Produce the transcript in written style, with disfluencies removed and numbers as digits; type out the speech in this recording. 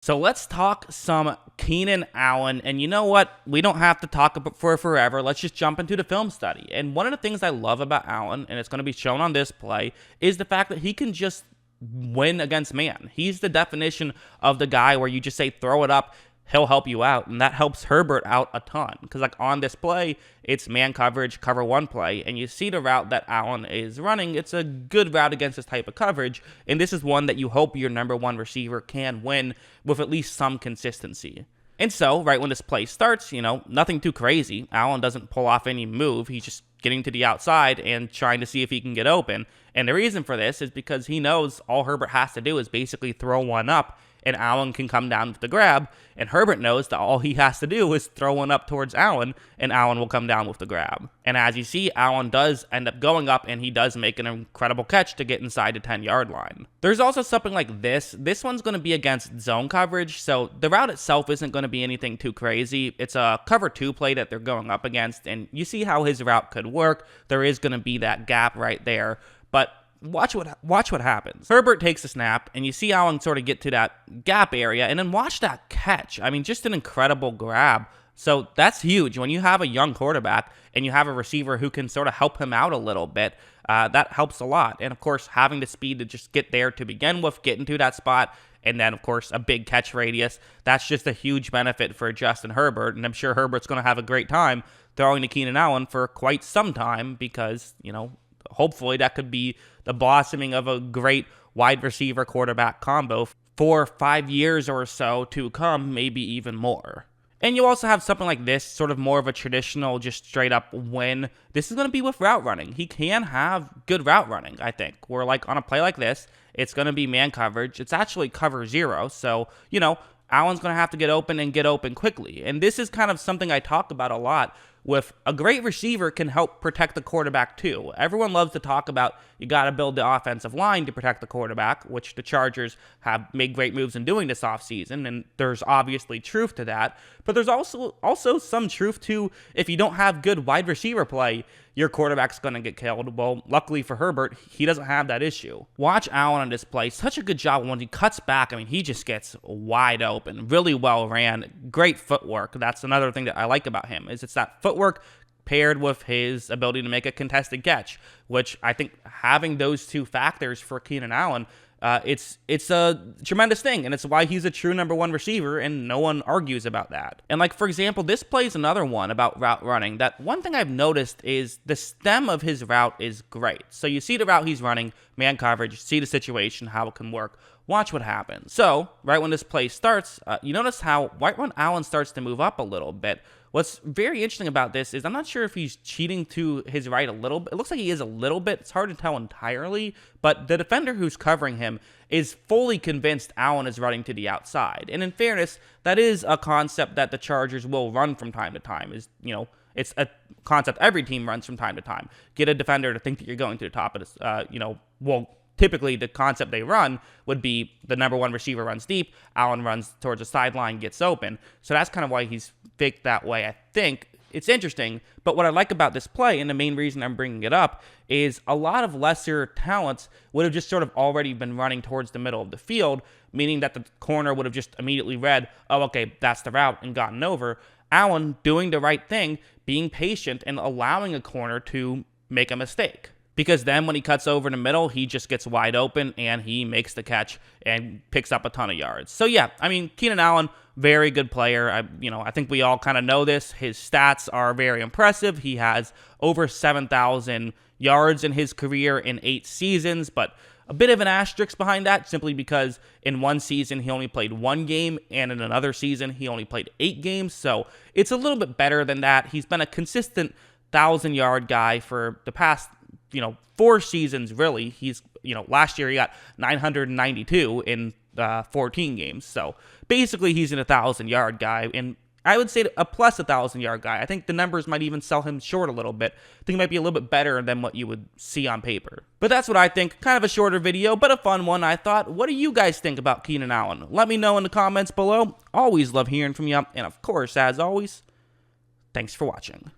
So let's talk some Keenan Allen, and you know what? We don't have to talk about for forever. Let's just jump into the film study. And one of the things I love about Allen, and it's going to be shown on this play, is the fact that he can just win against man. He's the definition of the guy where you just say throw it up, he'll help you out, and that helps Herbert out a ton. Because like on this play, it's man coverage, cover one play, and you see the route that Allen is running. It's a good route against this type of coverage, and this is one that you hope your number one receiver can win with at least some consistency. And so, right when this play starts, nothing too crazy. Allen doesn't pull off any move. He's just getting to the outside and trying to see if he can get open. And the reason for this is because he knows all Herbert has to do is basically throw one up, and Allen can come down with the grab, and Herbert knows that all he has to do is throw one up towards Allen, and Allen will come down with the grab. And as you see, Allen does end up going up, and he does make an incredible catch to get inside the 10-yard line. There's also something like this. This one's going to be against zone coverage, so the route itself isn't going to be anything too crazy. It's a cover 2 play that they're going up against, and you see how his route could work. There is going to be that gap right there, but watch what happens. Herbert takes a snap, and you see Allen sort of get to that gap area, and then watch that catch. I mean, just an incredible grab. So that's huge. When you have a young quarterback and you have a receiver who can sort of help him out a little bit, that helps a lot. And of course, having the speed to just get there to begin with, get into that spot, and then of course a big catch radius, that's just a huge benefit for Justin Herbert. And I'm sure Herbert's going to have a great time throwing to Keenan Allen for quite some time because, hopefully that could be the blossoming of a great wide receiver quarterback combo for 5 years or so to come, maybe even more. And you also have something like this, sort of more of a traditional, just straight up win. This is going to be with route running. He can have good route running, I think. Where like on a play like this, it's going to be man coverage. It's actually cover 0. So, Allen's going to have to get open and get open quickly. And this is kind of something I talk about a lot. With a great receiver can help protect the quarterback too. Everyone loves to talk about you got to build the offensive line to protect the quarterback, which the Chargers have made great moves in doing this offseason, and there's obviously truth to that. But there's also some truth to if you don't have good wide receiver play, your quarterback's going to get killed. Well, luckily for Herbert, he doesn't have that issue. Watch Allen on this play. Such a good job when he cuts back. I mean, he just gets wide open. Really well ran. Great footwork. That's another thing that I like about him is it's that footwork paired with his ability to make a contested catch, which I think having those two factors for Keenan Allen, it's a tremendous thing, and it's why he's a true number one receiver, and no one argues about that. And like, for example, this plays another one about route running. That one thing I've noticed is the stem of his route is great. So you see the route he's running, man coverage, see the situation, how it can work. Watch what happens. So right when this play starts, you notice how right when Allen starts to move up a little bit, what's very interesting about this is I'm not sure if he's cheating to his right a little bit. It looks like he is a little bit. It's hard to tell entirely, but the defender who's covering him is fully convinced Allen is running to the outside. And in fairness, that is a concept that the Chargers will run from time to time. It's a concept every team runs from time to time. Get a defender to think that you're going to the top of this, typically, the concept they run would be the number one receiver runs deep, Allen runs towards the sideline, gets open. So that's kind of why he's faked that way, I think. It's interesting, but what I like about this play, and the main reason I'm bringing it up, is a lot of lesser talents would have just sort of already been running towards the middle of the field, meaning that the corner would have just immediately read, oh, okay, that's the route, and gotten over. Allen doing the right thing, being patient, and allowing a corner to make a mistake. Because then when he cuts over in the middle, he just gets wide open and he makes the catch and picks up a ton of yards. So yeah, I mean, Keenan Allen, very good player. I think we all kind of know this. His stats are very impressive. He has over 7,000 yards in his career in 8 seasons, but a bit of an asterisk behind that simply because in one season he only played 1 game and in another season he only played 8 games. So it's a little bit better than that. He's been a consistent 1,000-yard guy for the past 4 seasons, really. He's, last year he got 992 in 14 games. So basically he's an 1,000-yard guy, and I would say a plus 1,000-yard guy. I think the numbers might even sell him short a little bit. I think he might be a little bit better than what you would see on paper. But that's what I think. Kind of a shorter video, but a fun one, I thought. What do you guys think about Keenan Allen? Let me know in the comments below. Always love hearing from you. And of course, as always, thanks for watching.